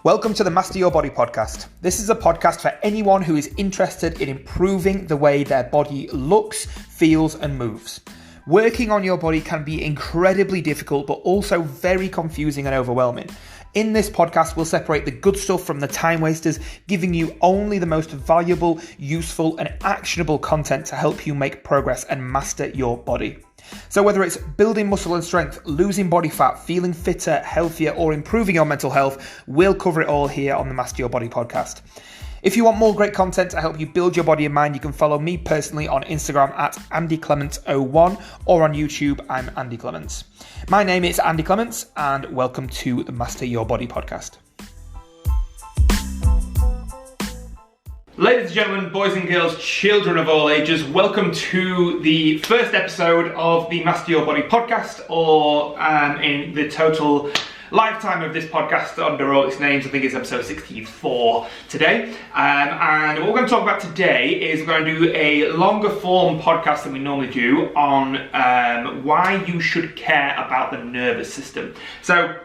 Welcome to the Master Your Body podcast. This is a podcast for anyone who is interested in improving the way their body looks, feels, and moves. Working on your body can be incredibly difficult, but also very confusing and overwhelming. In this podcast, we'll separate the good stuff from the time wasters, giving you only the most valuable, useful, and actionable content to help you make progress and master your body. So whether it's building muscle and strength, losing body fat, feeling fitter, healthier, or improving your mental health, we'll cover it all here on the Master Your Body podcast. If you want more great content to help you build your body and mind, you can follow me personally on Instagram at AndyClements01 or on YouTube, I'm Andy Clements. My name is Andy Clements and welcome to the Master Your Body podcast. Ladies and gentlemen, boys and girls, children of all ages, welcome to the first episode of the Master Your Body podcast, or in the total lifetime of this podcast under all its names, I think it's episode 64 today. And what we're going to talk about today is we're going to do a longer form podcast than we normally do on why you should care about the nervous system. So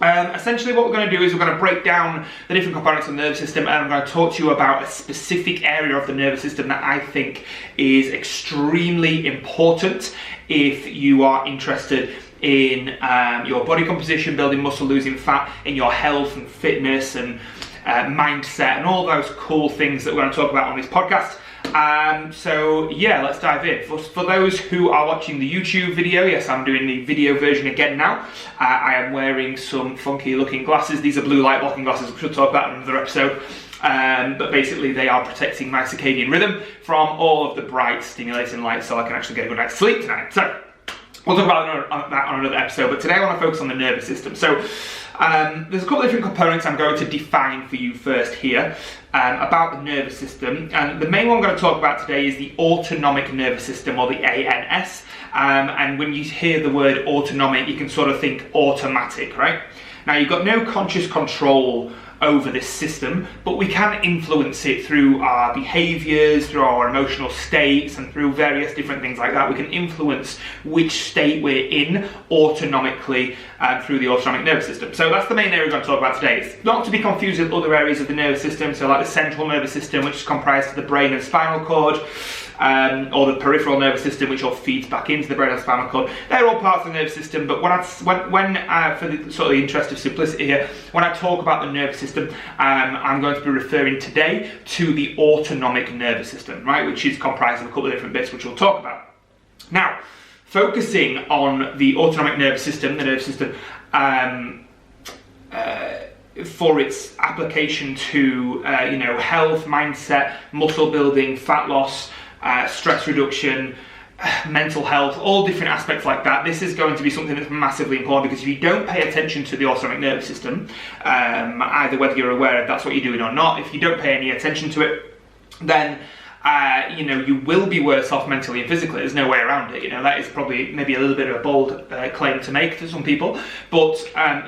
essentially what we're going to do is we're going to break down the different components of the nervous system, and I'm going to talk to you about a specific area of the nervous system that I think is extremely important if you are interested in your body composition, building muscle, losing fat, in your health and fitness and mindset and all those cool things that we're going to talk about on this podcast. So yeah, let's dive in. For those who are watching the YouTube video, yes, I'm doing the video version again now. I am wearing some funky looking glasses. These are blue light blocking glasses, which we'll talk about in another episode. But basically they are protecting my circadian rhythm from all of the bright stimulating light, so I can actually get a good night's sleep tonight. So we'll talk about that on another episode, but today I want to focus on the nervous system. So there's a couple of different components I'm going to define for you first here about the nervous system. And the main one I'm going to talk about today is the Autonomic Nervous System, or the ANS. And when you hear the word autonomic, you can sort of think automatic, right? Now, you've got no conscious control over this system, but we can influence it through our behaviors, through our emotional states, and through various different things like that. We can influence which state we're in autonomically through the autonomic nervous system. So that's the main area we're going to talk about today. It's not to be confused with other areas of the nervous system, so like the central nervous system, which is comprised of the brain and spinal cord, or the peripheral nervous system, which all feeds back into the brain and spinal cord. They're all parts of the nervous system, but when for the sort of the interest of simplicity here, when I talk about the nervous system, I'm going to be referring today to the autonomic nervous system, right, which is comprised of a couple of different bits, which we'll talk about. Now, focusing on the autonomic nervous system, the nervous system, for its application to health, mindset, muscle building, fat loss, stress reduction, mental health, all different aspects like that. This is going to be something that's massively important, because if you don't pay attention to the autonomic nervous system, either whether you're aware of that's what you're doing or not, if you don't pay any attention to it, then you will be worse off mentally and physically. There's no way around it. That is probably maybe a little bit of a bold claim to make to some people, but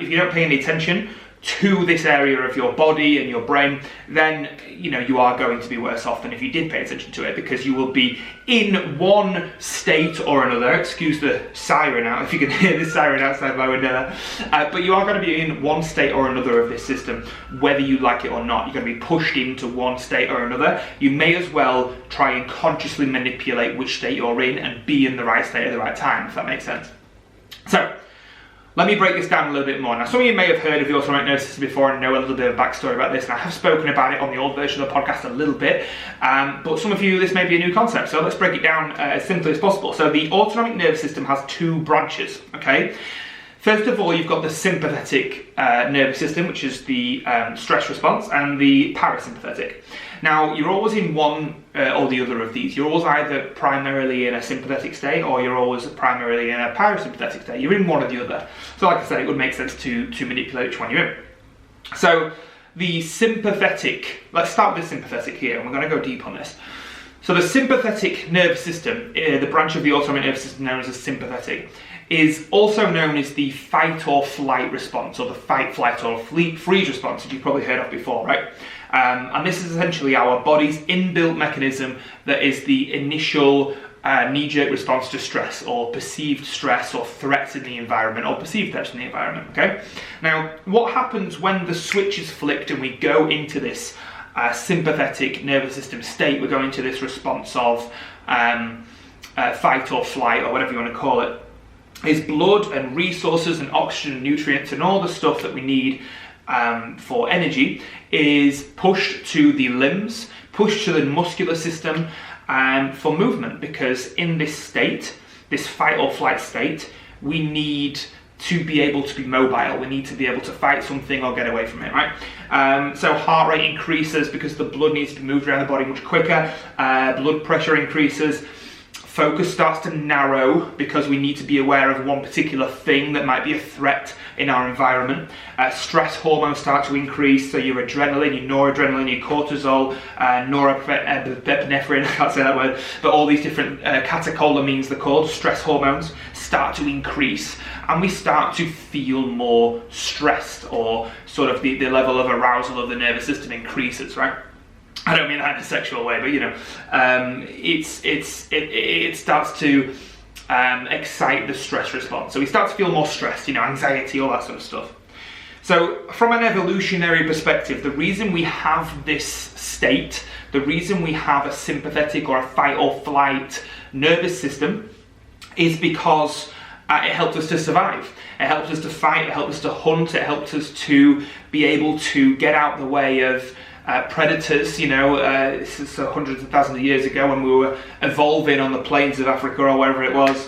if you don't pay any attention to this area of your body and your brain, then you are going to be worse off than if you did pay attention to it, because you will be in one state or another. Excuse the siren out, if you can hear the siren outside my window there. But you are going to be in one state or another of this system, whether you like it or not. You're going to be pushed into one state or another. You may as well try and consciously manipulate which state you're in and be in the right state at the right time, if that makes sense. So let me break this down a little bit more. Now, some of you may have heard of the autonomic nervous system before and know a little bit of backstory about this, and I have spoken about it on the old version of the podcast a little bit, but some of you, this may be a new concept, so let's break it down as simply as possible. So the autonomic nervous system has two branches, okay? First of all, you've got the sympathetic nervous system, which is the stress response, and the parasympathetic. Now, you're always in one or the other of these. You're always either primarily in a sympathetic state, or you're always primarily in a parasympathetic state. You're in one or the other. So like I said, it would make sense to manipulate which one you're in. So the sympathetic, let's start with the sympathetic here, and we're going to go deep on this. So the sympathetic nervous system, the branch of the autonomic nervous system known as the sympathetic, is also known as the fight or flight response, or the fight, flight, or freeze response, which you've probably heard of before, right? And this is essentially our body's inbuilt mechanism that is the initial knee-jerk response to stress or perceived stress or threats in the environment or perceived threats in the environment, okay? Now, what happens when the switch is flicked and we go into this sympathetic nervous system state? We go into this response of fight or flight or whatever you want to call it, is blood and resources and oxygen and nutrients and all the stuff that we need for energy is pushed to the limbs, pushed to the muscular system for movement, because in this state, this fight or flight state, we need to be able to be mobile. We need to be able to fight something or get away from it, right? So heart rate increases because the blood needs to be moved around the body much quicker. Blood pressure increases. Focus starts to narrow because we need to be aware of one particular thing that might be a threat in our environment. Stress hormones start to increase, so your adrenaline, your noradrenaline, your cortisol, norepinephrine, I can't say that word, but all these different catecholamines, they're called, stress hormones, start to increase, and we start to feel more stressed, or sort of the level of arousal of the nervous system increases, right? I don't mean that in a sexual way, but you know, it starts to excite the stress response. So we start to feel more stressed, you know, anxiety, all that sort of stuff. So from an evolutionary perspective, the reason we have this state, the reason we have a sympathetic or a fight or flight nervous system is because it helps us to survive. It helps us to fight, it helps us to hunt, it helps us to be able to get out the way of predators, you know. This is hundreds of thousands of years ago when we were evolving on the plains of Africa or wherever it was.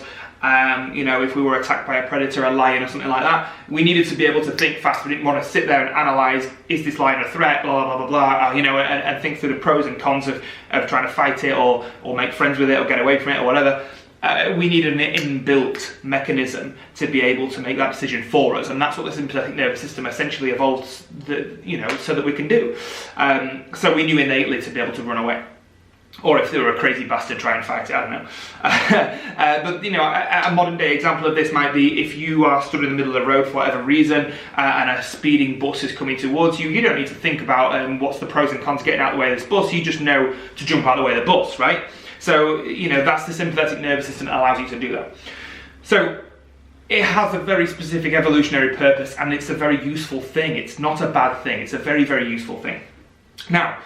You know, if we were attacked by a predator, a lion or something like that, we needed to be able to think fast. We didn't want to sit there and analyse, is this lion a threat, blah, blah, blah, blah, you know, and think through the pros and cons of trying to fight it or make friends with it or get away from it or whatever. We need an inbuilt mechanism to be able to make that decision for us, and that's what the sympathetic nervous system essentially evolved, so that we can do. So we knew innately to be able to run away, or if they were a crazy bastard, try and fight it. I don't know. But you know, a modern day example of this might be if you are stood in the middle of the road for whatever reason, and a speeding bus is coming towards you. You don't need to think about what's the pros and cons getting out of the way of this bus. You just know to jump out of the way of the bus, right? So, you know, that's the sympathetic nervous system that allows you to do that. So, it has a very specific evolutionary purpose, and it's a very useful thing. It's not a bad thing. It's a very, very useful thing. Now,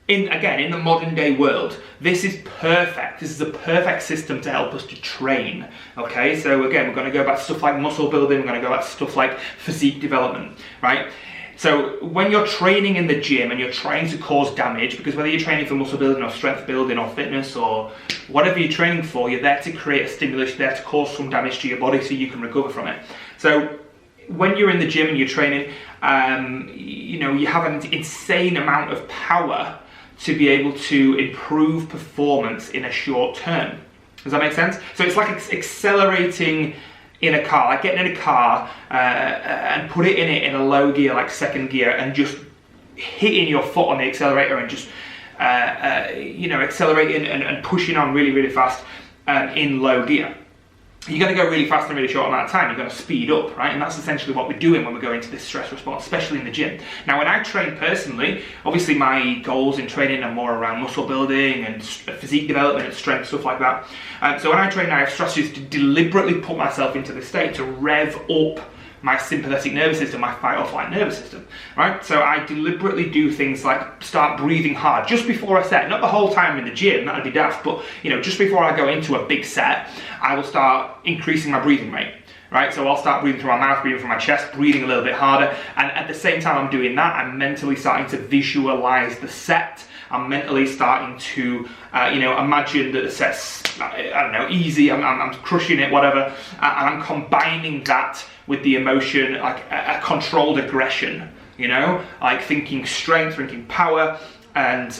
in the modern day world, this is perfect. This is a perfect system to help us to train. Okay, so again, we're going to go back to stuff like muscle building. We're going to go back to stuff like physique development, right? So when you're training in the gym and you're trying to cause damage, because whether you're training for muscle building or strength building or fitness or whatever you're training for, you're there to create a stimulus, you're there to cause some damage to your body so you can recover from it. So when you're in the gym and you're training, you know, you have an insane amount of power to be able to improve performance in a short term. Does that make sense? So it's like accelerating in a car, like getting in a car and put it in a low gear, like second gear, and just hitting your foot on the accelerator and just you know, accelerating and pushing on really, really fast in low gear. You're going to go really fast in a really short amount of time. You're going to speed up, right? And that's essentially what we're doing when we go into this stress response, especially in the gym. Now, when I train personally, obviously my goals in training are more around muscle building and physique development and strength, stuff like that. So when I train, I have strategies to deliberately put myself into this state to rev up my sympathetic nervous system, my fight or flight nervous system, right? So I deliberately do things like start breathing hard just before a set, not the whole time in the gym, that'd be daft, but you know, just before I go into a big set, I will start increasing my breathing rate, right? So I'll start breathing through my mouth, breathing from my chest, breathing a little bit harder, and at the same time I'm doing that, I'm mentally starting to visualize the set. I'm mentally starting to, you know, imagine that the set's, I don't know, easy, I'm crushing it, whatever, and I'm combining that with the emotion, like a controlled aggression, you know, like thinking strength, thinking power, and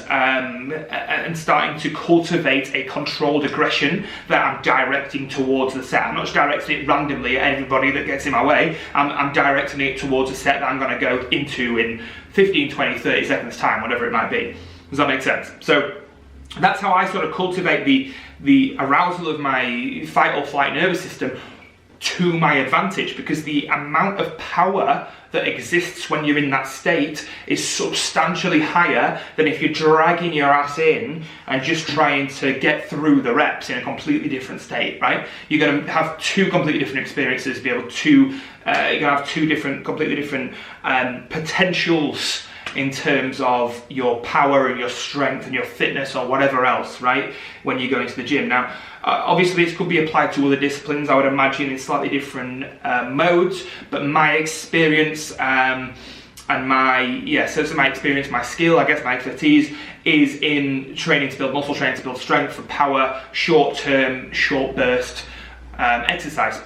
starting to cultivate a controlled aggression that I'm directing towards the set. I'm not just directing it randomly at everybody that gets in my way, I'm directing it towards a set that I'm going to go into in 15, 20, 30 seconds time, whatever it might be. Does that make sense? So that's how I sort of cultivate the arousal of my fight or flight nervous system to my advantage, because the amount of power that exists when you're in that state is substantially higher than if you're dragging your ass in and just trying to get through the reps in a completely different state, right? You're going to have two completely different experiences, be able to, you're going to have completely different potentials in terms of your power and your strength and your fitness or whatever else, right, when you go into the gym. Now, obviously this could be applied to other disciplines, I would imagine, in slightly different modes, but my experience and my experience, my skill, I guess my expertise is in training to build muscle, training to build strength for power, short-term, short burst exercise.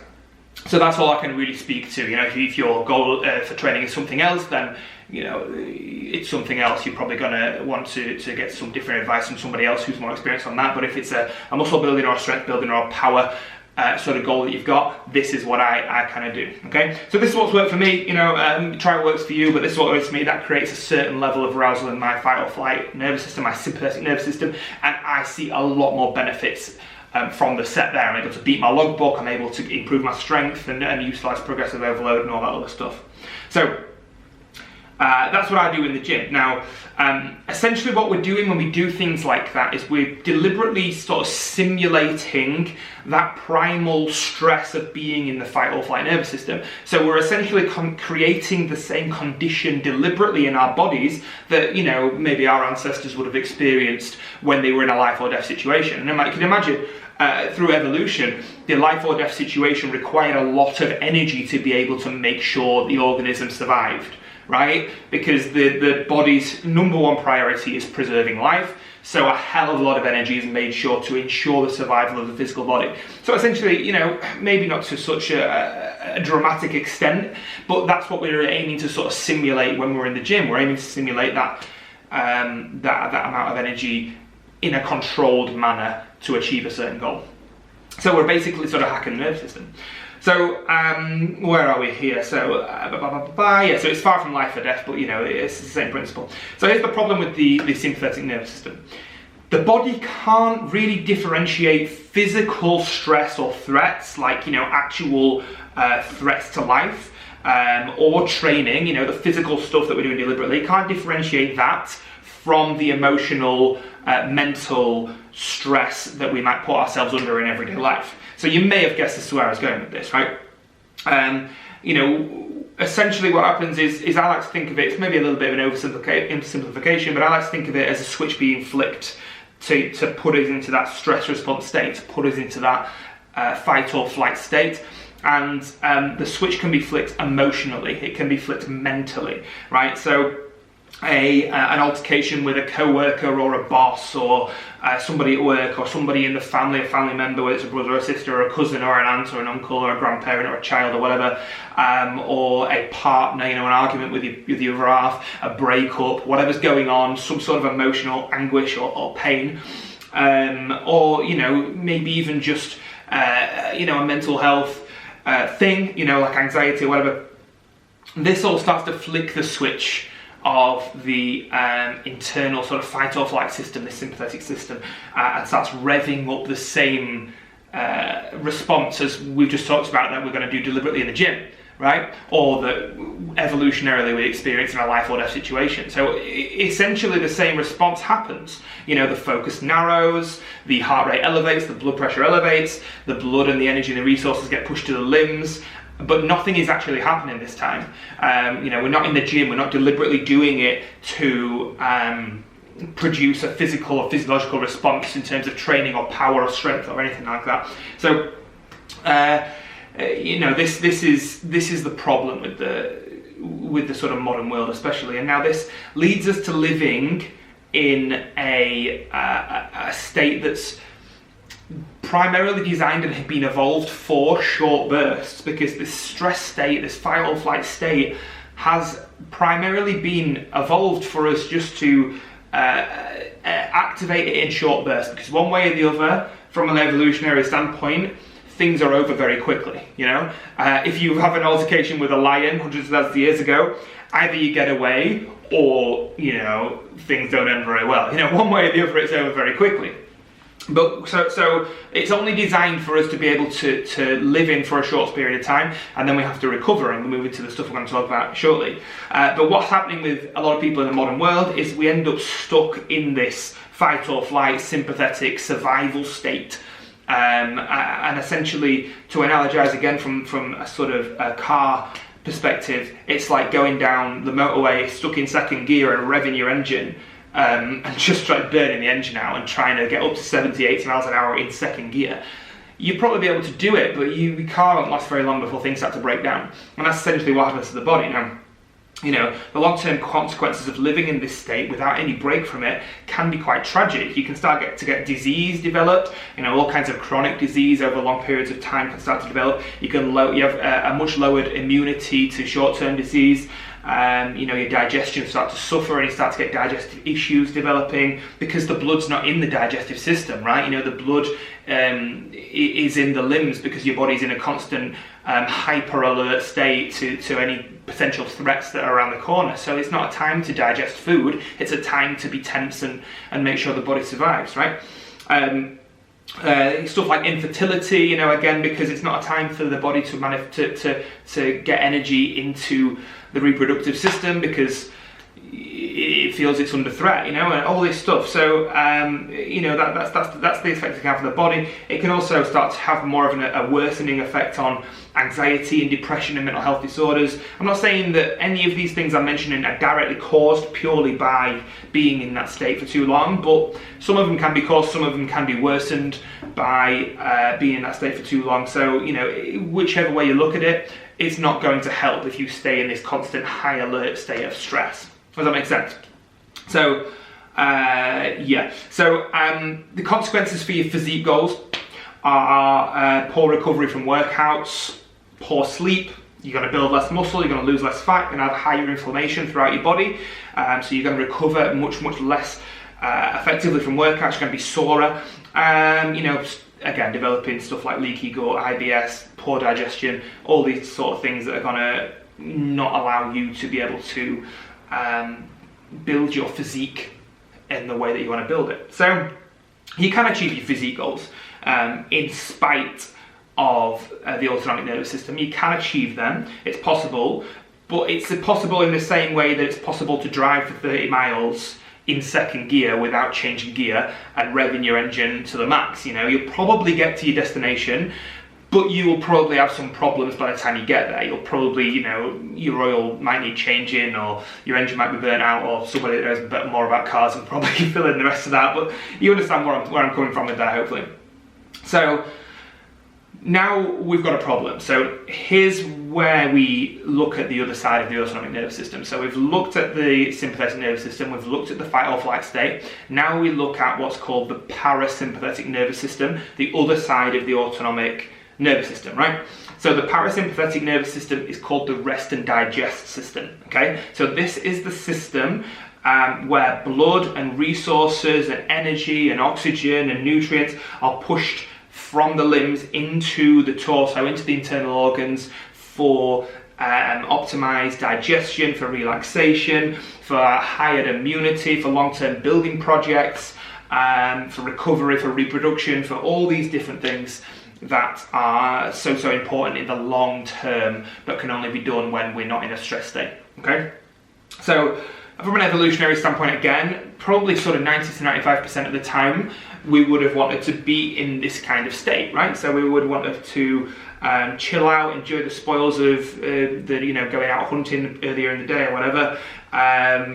So that's all I can really speak to. You know, if your goal for training is something else, then you know, it's something else. You're probably going to want to get some different advice from somebody else who's more experienced on that. But if it's a muscle building or a strength building or a power sort of goal that you've got, this is what I kind of do, okay? So this is what's worked for me, you know, try what works for you, but this is what works for me. That creates a certain level of arousal in my fight or flight nervous system, my sympathetic nervous system, and I see a lot more benefits from the set there. I'm able to beat my logbook, I'm able to improve my strength and utilize progressive overload and all that other stuff. So that's what I do in the gym. Now, essentially what we're doing when we do things like that is we're deliberately sort of simulating that primal stress of being in the fight or flight nervous system. So we're essentially creating the same condition deliberately in our bodies that, you know, maybe our ancestors would have experienced when they were in a life or death situation. And you can imagine, through evolution, the life or death situation required a lot of energy to be able to make sure the organism survived, right? Because the body's number one priority is preserving life, so a hell of a lot of energy is made sure to ensure the survival of the physical body. So essentially, you know, maybe not to such a dramatic extent, but that's what we're aiming to sort of simulate when we're in the gym. We're aiming to simulate that that amount of energy in a controlled manner to achieve a certain goal. So we're basically sort of hacking the nervous system. So where are we here? So yeah, so it's far from life or death, but you know, it's the same principle. So here's the problem with the sympathetic nervous system. The body can't really differentiate physical stress or threats, like, you know, actual threats to life, or training, you know, the physical stuff that we're doing deliberately, can't differentiate that from the emotional, mental stress that we might put ourselves under in everyday life. So you may have guessed as to where I was going with this, right? You know, essentially what happens is I like to think of it, it's maybe a little bit of an oversimplification, but I like to think of it as a switch being flicked to put us into that stress response state, to put us into that fight or flight state. And the switch can be flicked emotionally, it can be flicked mentally, right? So an altercation with a co-worker or a boss or somebody at work or somebody in the family, a family member, whether it's a brother or a sister or a cousin or an aunt or an uncle or a grandparent or a child or whatever, or a partner, you know, an argument with the other half, a breakup, whatever's going on, some sort of emotional anguish or pain, or, you know, maybe even just, you know, a mental health thing, you know, like anxiety or whatever. This all starts to flick the switch of the internal sort of fight or flight system, the sympathetic system, and starts revving up the same response as we've just talked about that we're going to do deliberately in the gym, right? Or that evolutionarily we experience in a life or death situation. So essentially the same response happens. You know, the focus narrows, the heart rate elevates, the blood pressure elevates, the blood and the energy and the resources get pushed to the limbs, but nothing is actually happening this time. You know, we're not in the gym, we're not deliberately doing it to produce a physical or physiological response in terms of training or power or strength or anything like that. So, you know, this is the problem with the sort of modern world especially, and now this leads us to living in a state that's primarily designed and been evolved for short bursts, because this stress state, this fight or flight state, has primarily been evolved for us just to activate it in short bursts, because one way or the other, from an evolutionary standpoint, things are over very quickly. You know, if you have an altercation with a lion hundreds of thousands of years ago, either you get away or, you know, things don't end very well. You know, one way or the other, it's over very quickly. But so it's only designed for us to be able to live in for a short period of time, and then we have to recover, and we move into the stuff we're going to talk about shortly. But what's happening with a lot of people in the modern world is we end up stuck in this fight or flight, sympathetic survival state. And essentially, to analogize again from a sort of a car perspective, it's like going down the motorway stuck in second gear and revving your engine, and just like burning the engine out and trying to get up to 70, 80 miles an hour in second gear. You'd probably be able to do it, but the car won't last very long before things start to break down. And that's essentially what happens to the body. Now, the long-term consequences of living in this state without any break from it can be quite tragic. You can start to get disease developed, all kinds of chronic disease over long periods of time can start to develop. You have a much lowered immunity to short-term disease. Your digestion starts to suffer, and you start to get digestive issues developing because the blood's not in the digestive system, right? The blood is in the limbs because your body's in a constant hyper alert state to any potential threats that are around the corner. So it's not a time to digest food, it's a time to be tense and make sure the body survives, right? Stuff like infertility, again, because it's not a time for the body to get energy into the reproductive system because it feels it's under threat, and all this stuff. So that's the effect it can have on the body. It can also start to have more of a worsening effect on anxiety and depression and mental health disorders. I'm not saying that any of these things I'm mentioning are directly caused purely by being in that state for too long, but some of them can be caused, some of them can be worsened by being in that state for too long. So, whichever way you look at it, it's not going to help if you stay in this constant high alert state of stress. Does that make sense? So, the consequences for your physique goals are poor recovery from workouts, poor sleep. You're going to build less muscle, you're going to lose less fat, you're going to have higher inflammation throughout your body, so you're going to recover much less effectively from workouts. You're going to be sorer. Again, developing stuff like leaky gut, IBS, poor digestion, all these sort of things that are going to not allow you to be able to build your physique in the way that you want to build it. So you can achieve your physique goals in spite of the autonomic nervous system. You can achieve them, it's possible, but it's possible in the same way that it's possible to drive for 30 miles in second gear without changing gear and revving your engine to the max. You'll probably get to your destination, but you will probably have some problems by the time you get there. You'll probably, your oil might need changing, or your engine might be burnt out, or somebody that knows a bit more about cars and probably fill in the rest of that, but you understand where I'm coming from with that, hopefully. So now we've got a problem. So here's where we look at the other side of the autonomic nervous system. So we've looked at the sympathetic nervous system, we've looked at the fight or flight state. Now we look at what's called the parasympathetic nervous system, the other side of the autonomic nervous system, right? So the parasympathetic nervous system is called the rest and digest system, okay? So this is the system where blood and resources and energy and oxygen and nutrients are pushed from the limbs into the torso, into the internal organs for optimized digestion, for relaxation, for higher immunity, for long-term building projects, for recovery, for reproduction, for all these different things that are so important in the long term, but can only be done when we're not in a stress state, okay? So from an evolutionary standpoint, again, probably sort of 90 to 95% of the time, we would have wanted to be in this kind of state, right? So we would want to chill out, enjoy the spoils of going out hunting earlier in the day or whatever,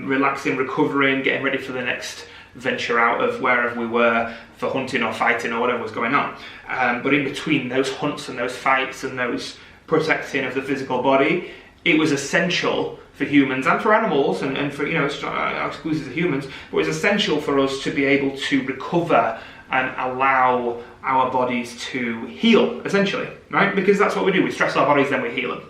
relaxing, recovering, getting ready for the next venture out of wherever we were for hunting or fighting or whatever was going on. But in between those hunts and those fights and those protecting of the physical body, it was essential for humans and for animals and for, it's not exclusive to humans, but it's essential for us to be able to recover and allow our bodies to heal, essentially, right? Because that's what we do, we stress our bodies, then we heal them.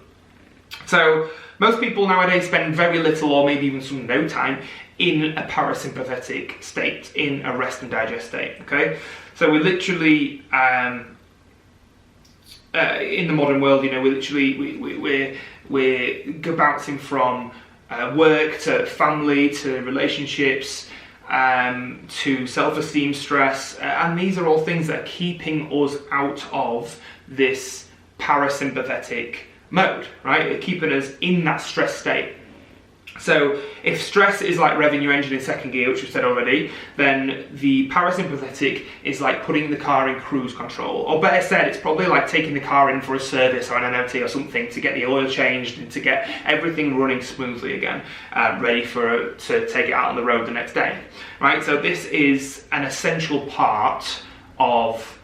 So most people nowadays spend very little or maybe even some no time in a parasympathetic state, in a rest and digest state, okay? So we literally, in the modern world, we're bouncing from work to family to relationships, to self-esteem stress, and these are all things that are keeping us out of this parasympathetic mode, right? They're keeping us in that stress state. So if stress is like revving your engine in second gear, which we've said already, then the parasympathetic is like putting the car in cruise control. Or better said, it's probably like taking the car in for a service or an MOT or something to get the oil changed and to get everything running smoothly again, ready to take it out on the road the next day, right? So this is an essential part of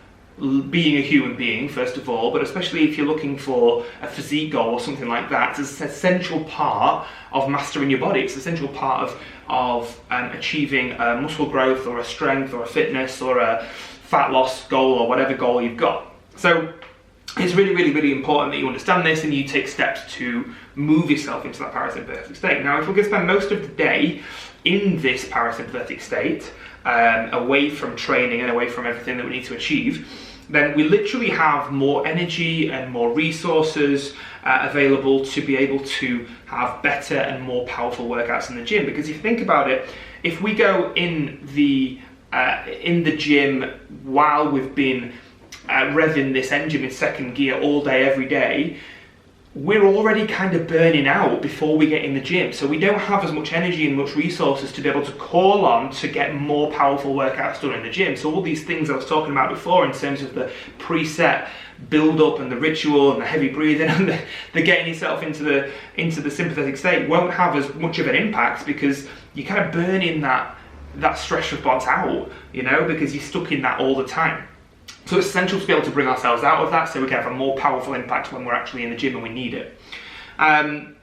being a human being, first of all, but especially if you're looking for a physique goal or something like that. It's an essential part of mastering your body. It's an essential part of achieving a muscle growth or a strength or a fitness or a fat loss goal or whatever goal you've got. So it's really, really, really important that you understand this and you take steps to move yourself into that parasympathetic state. Now, if we're going to spend most of the day in this parasympathetic state, away from training and away from everything that we need to achieve, then we literally have more energy and more resources available to be able to have better and more powerful workouts in the gym. Because if you think about it, if we go in the gym while we've been revving this engine in second gear all day, every day, we're already kind of burning out before we get in the gym. So we don't have as much energy and much resources to be able to call on to get more powerful workouts done in the gym. So all these things I was talking about before in terms of the preset build up and the ritual and the heavy breathing and the getting yourself into the sympathetic state won't have as much of an impact because you're kind of burning that stress response out, you know, because you're stuck in that all the time. So it's essential to be able to bring ourselves out of that so we can have a more powerful impact when we're actually in the gym and we need it.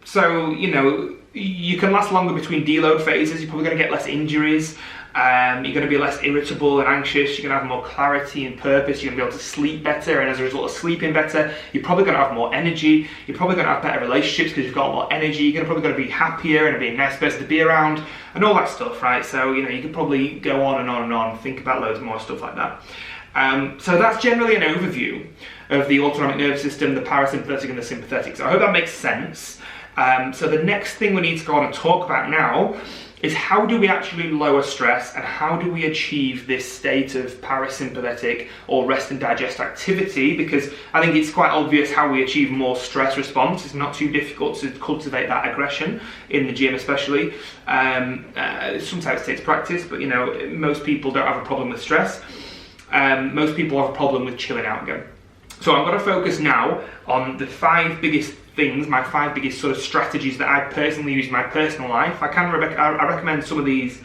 So, you know, you can last longer between deload phases. You're probably going to get less injuries. You're going to be less irritable and anxious. You're going to have more clarity and purpose. You're going to be able to sleep better, and as a result of sleeping better, you're probably going to have more energy. You're probably going to have better relationships because you've got more energy. You're probably going to be happier and be a nice person to be around and all that stuff, right? So, you know, you could probably go on and on and on, think about loads more stuff like that. So that's generally an overview of the autonomic nervous system, the parasympathetic and the sympathetic. So I hope that makes sense. So the next thing we need to go on and talk about now is how do we actually lower stress and how do we achieve this state of parasympathetic or rest and digest activity, because I think it's quite obvious how we achieve more stress response. It's not too difficult to cultivate that aggression in the gym especially. Sometimes it takes practice, but you know, most people don't have a problem with stress. Most people have a problem with chilling out again. So I'm going to focus now on the 5 biggest things, my 5 biggest sort of strategies that I personally use in my personal life. I recommend some of these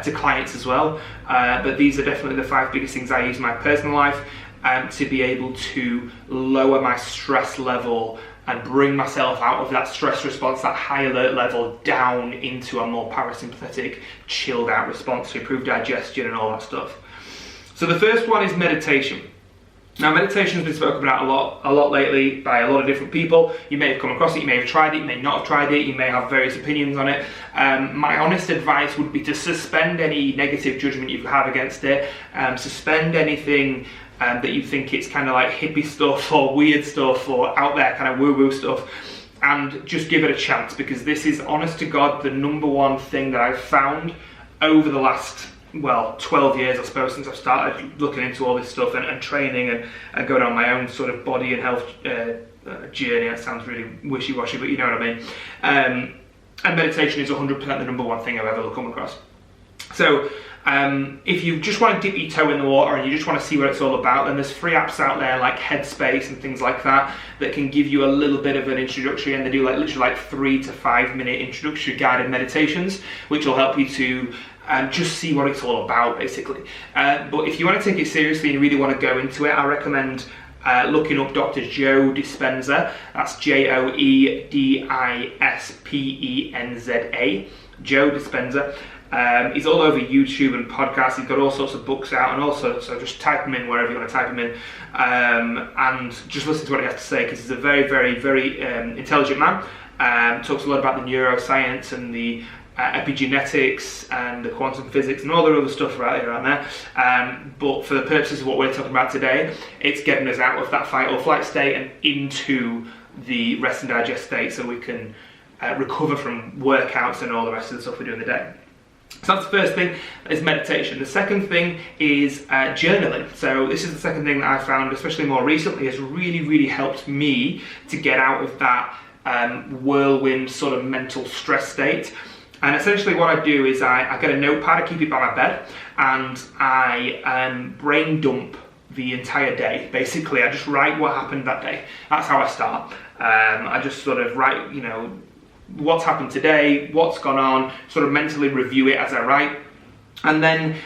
to clients as well, but these are definitely the 5 biggest things I use in my personal life to be able to lower my stress level and bring myself out of that stress response, that high alert level, down into a more parasympathetic, chilled out response to improve digestion and all that stuff. So the first one is meditation. Now, meditation has been spoken about a lot lately by a lot of different people. You may have come across it, you may have tried it, you may not have tried it, you may have various opinions on it. My honest advice would be to suspend any negative judgment you have against it, suspend anything that you think it's kind of like hippie stuff or weird stuff or out there kind of woo-woo stuff, and just give it a chance, because this is, honest to God, the number one thing that I've found over the last 12 years, I suppose, since I've started looking into all this stuff and training and going on my own sort of body and health journey. That sounds really wishy-washy, but you know what I mean. And meditation is 100% the number one thing I've ever come across. So if you just want to dip your toe in the water and you just want to see what it's all about, then there's free apps out there like Headspace and things like that can give you a little bit of an introductory, and they do literally 3 to 5 minute introductory guided meditations, which will help you to just see what it's all about, basically. But if you want to take it seriously and you really want to go into it, I recommend looking up Dr. Joe Dispenza. That's Joedispenza. Joe Dispenza. He's all over YouTube and podcasts. He's got all sorts of books out, and also, so just type him in wherever you want to type him in, and just listen to what he has to say, because he's a very, very, very intelligent man. Talks a lot about the neuroscience and the epigenetics and the quantum physics and all the other stuff right around there. But for the purposes of what we're talking about today, it's getting us out of that fight or flight state and into the rest and digest state, so we can recover from workouts and all the rest of the stuff we do in the day. So that's the first thing, is meditation. The second thing is journaling. So this is the second thing that I found, especially more recently, has really helped me to get out of that whirlwind sort of mental stress state. And essentially what I do is I get a notepad, I keep it by my bed, and I brain dump the entire day. Basically, I just write what happened that day. That's how I start. I just sort of write, you know, what's happened today, what's gone on, sort of mentally review it as I write. And then,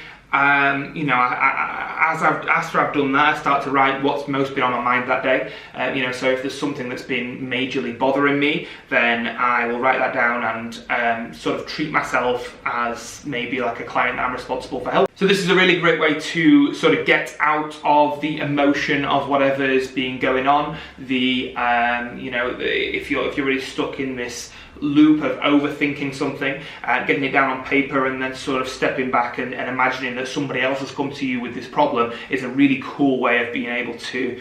you know, after I've done that, I start to write what's most been on my mind that day. You know, so if there's something that's been majorly bothering me, then I will write that down and sort of treat myself as maybe like a client that I'm responsible for help. So this is a really great way to sort of get out of the emotion of whatever's been going on. You know, if you're really stuck in this loop of overthinking something, getting it down on paper and then sort of stepping back and imagining that somebody else has come to you with this problem is a really cool way of being able to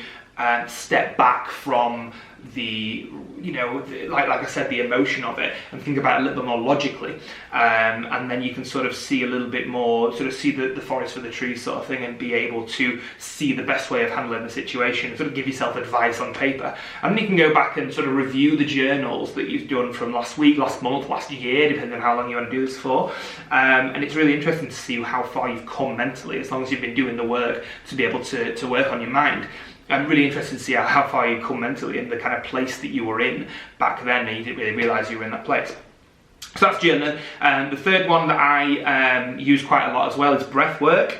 step back from the, you know, like I said, the emotion of it, and think about it a little bit more logically, and then you can sort of see a little bit more, sort of see the forest for the trees sort of thing, and be able to see the best way of handling the situation, and sort of give yourself advice on paper. And then you can go back and sort of review the journals that you've done from last week, last month, last year, depending on how long you want to do this for, and it's really interesting to see how far you've come mentally, as long as you've been doing the work to be able to work on your mind. I'm really interested to see how far you come mentally and the kind of place that you were in back then, and you didn't really realise you were in that place. So that's journaling. The third one that I use quite a lot as well is breath work.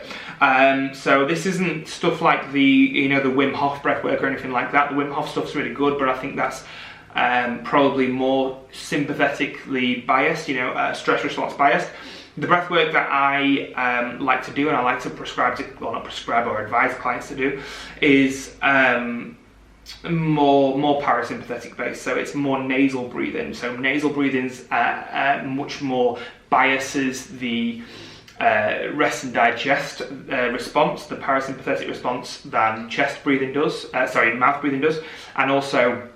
So this isn't stuff like the, you know, the Wim Hof breath work or anything like that. The Wim Hof stuff's really good, but I think that's probably more sympathetically biased, you know, stress response biased. The breath work that I like to do, and I like to prescribe to, well, not prescribe or advise clients to do, is more parasympathetic based. So it's more nasal breathing. So nasal breathing's much more biases the rest and digest response, the parasympathetic response, than chest breathing does. Mouth breathing does, and also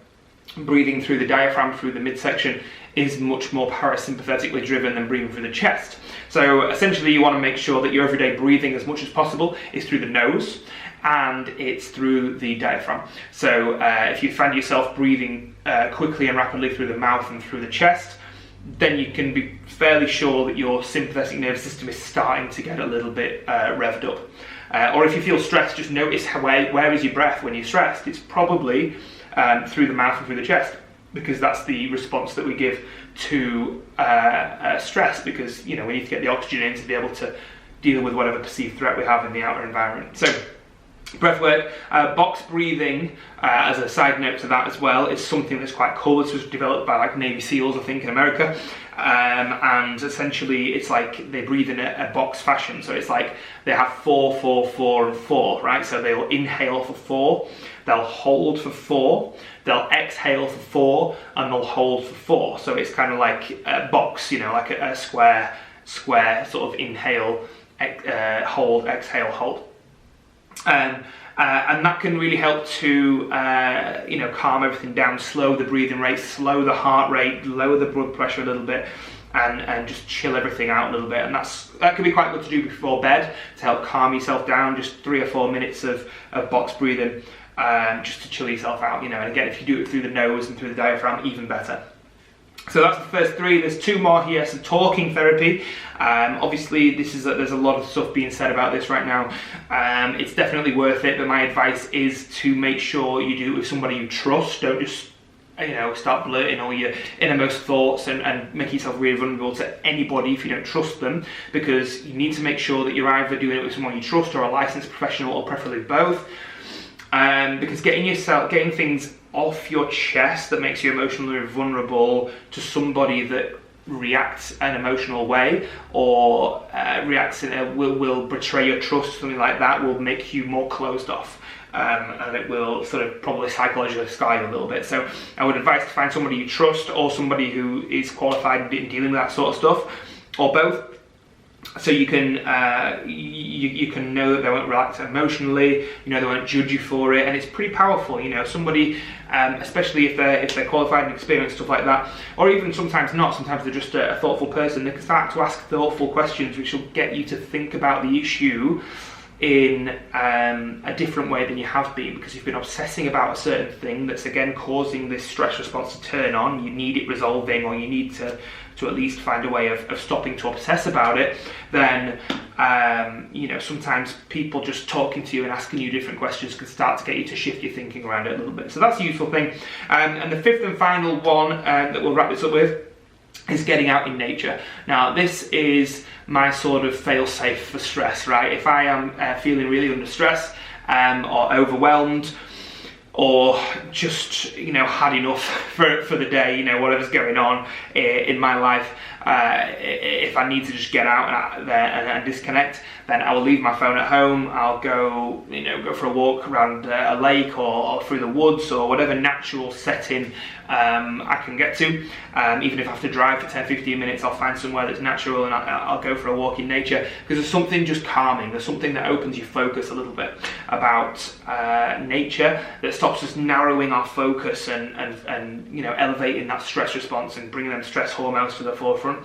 breathing through the diaphragm, through the midsection, is much more parasympathetically driven than breathing through the chest. So essentially you want to make sure that your everyday breathing as much as possible is through the nose and it's through the diaphragm. So if you find yourself breathing quickly and rapidly through the mouth and through the chest, then you can be fairly sure that your sympathetic nervous system is starting to get a little bit revved up. Or if you feel stressed, just notice where is your breath when you're stressed. It's probably through the mouth and through the chest, because that's the response that we give to stress, because, you know, we need to get the oxygen in to be able to deal with whatever perceived threat we have in the outer environment. So breath work, box breathing, as a side note to that as well, is something that's quite cool. This was developed by like Navy SEALs, I think, in America, and essentially it's like they breathe in a box fashion. So it's like they have 4, 4, 4 and 4, right? So they'll inhale for 4, they'll hold for 4, they'll exhale for 4, and they'll hold for 4. So it's kind of like a box, you know, like a square sort of inhale, hold, exhale, hold. And that can really help to you know, calm everything down, slow the breathing rate, slow the heart rate, lower the blood pressure a little bit, and just chill everything out a little bit. And that can be quite good to do before bed to help calm yourself down. Just 3 or 4 minutes of box breathing, just to chill yourself out, you know. And again, if you do it through the nose and through the diaphragm, even better. So that's the first 3. There's 2 more here. So talking therapy. Obviously, there's a lot of stuff being said about this right now. It's definitely worth it, but my advice is to make sure you do it with somebody you trust. Don't just, you know, start blurting all your innermost thoughts and make yourself really vulnerable to anybody if you don't trust them, because you need to make sure that you're either doing it with someone you trust or a licensed professional, or preferably both. Because getting things off your chest that makes you emotionally vulnerable to somebody that reacts an emotional way, or reacts in will betray your trust, something like that, will make you more closed off, and it will sort of probably psychologically scar you a little bit. So I would advise to find somebody you trust, or somebody who is qualified in dealing with that sort of stuff, or both. So you can you can know that they won't react emotionally, they won't judge you for it, and it's pretty powerful. Somebody, especially if they're qualified and experienced, stuff like that, or even sometimes not. Sometimes they're just a thoughtful person. They can start to ask thoughtful questions, which will get you to think about the issue in a different way than you have been, because you've been obsessing about a certain thing that's again causing this stress response to turn on. You need it resolving, or you need to at least find a way of stopping to obsess about it. Then sometimes people just talking to you and asking you different questions can start to get you to shift your thinking around it a little bit. So that's a useful thing. And the fifth and final one that we'll wrap this up with is getting out in nature. Now, this is my sort of fail-safe for stress, right? If I am feeling really under stress or overwhelmed, or just had enough for the day, whatever's going on in my life, if I need to just get out there and disconnect, then I will leave my phone at home. I'll go for a walk around a lake or through the woods, or whatever natural setting I can get to. Even if I have to drive for 10-15 minutes, I'll find somewhere that's natural and I'll go for a walk in nature, because there's something just calming. There's something that opens your focus a little bit about nature, that stops us narrowing our focus and elevating that stress response and bringing them stress hormones to the forefront.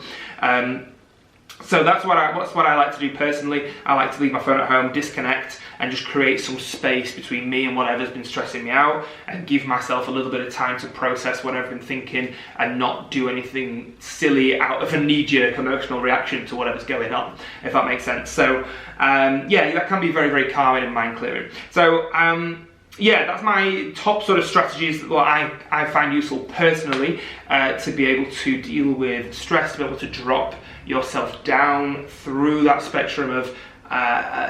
So that's what I like to do personally. I like to leave my phone at home, disconnect, and just create some space between me and whatever's been stressing me out, and give myself a little bit of time to process what I've been thinking and not do anything silly out of a knee-jerk emotional reaction to whatever's going on, if that makes sense. So that can be very, very calming and mind clearing. So that's my top sort of strategies that I find useful personally to be able to deal with stress, to be able to drop yourself down through that spectrum of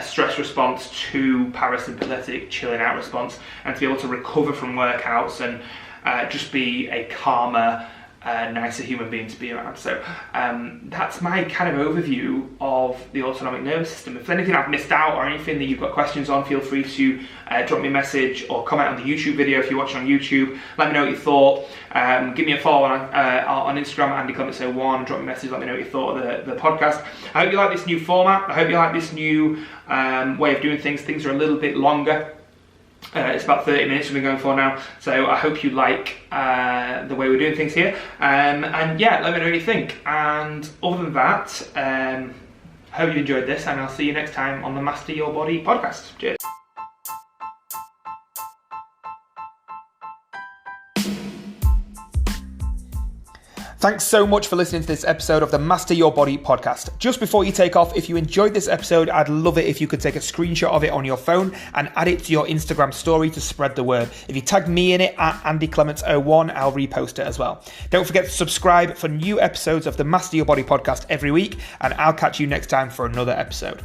stress response to parasympathetic chilling out response, and to be able to recover from workouts and just be a calmer, nicer human being to be around. So that's my kind of overview of the autonomic nervous system. If there's anything I've missed out or anything that you've got questions on, feel free to drop me a message or comment on the YouTube video if you're watching on YouTube. Let me know what you thought. Give me a follow on Instagram at AndyClements01. Drop me a message, let me know what you thought of the podcast. I hope you like this new format. I hope you like this new way of doing things. Things are a little bit longer. It's about 30 minutes we've been going for now, so I hope you like the way we're doing things here. And let me know what you think. And other than that, hope you enjoyed this, and I'll see you next time on the Master Your Body podcast. Cheers. Thanks so much for listening to this episode of the Master Your Body podcast. Just before you take off, if you enjoyed this episode, I'd love it if you could take a screenshot of it on your phone and add it to your Instagram story to spread the word. If you tag me in it at AndyClements01, I'll repost it as well. Don't forget to subscribe for new episodes of the Master Your Body podcast every week, and I'll catch you next time for another episode.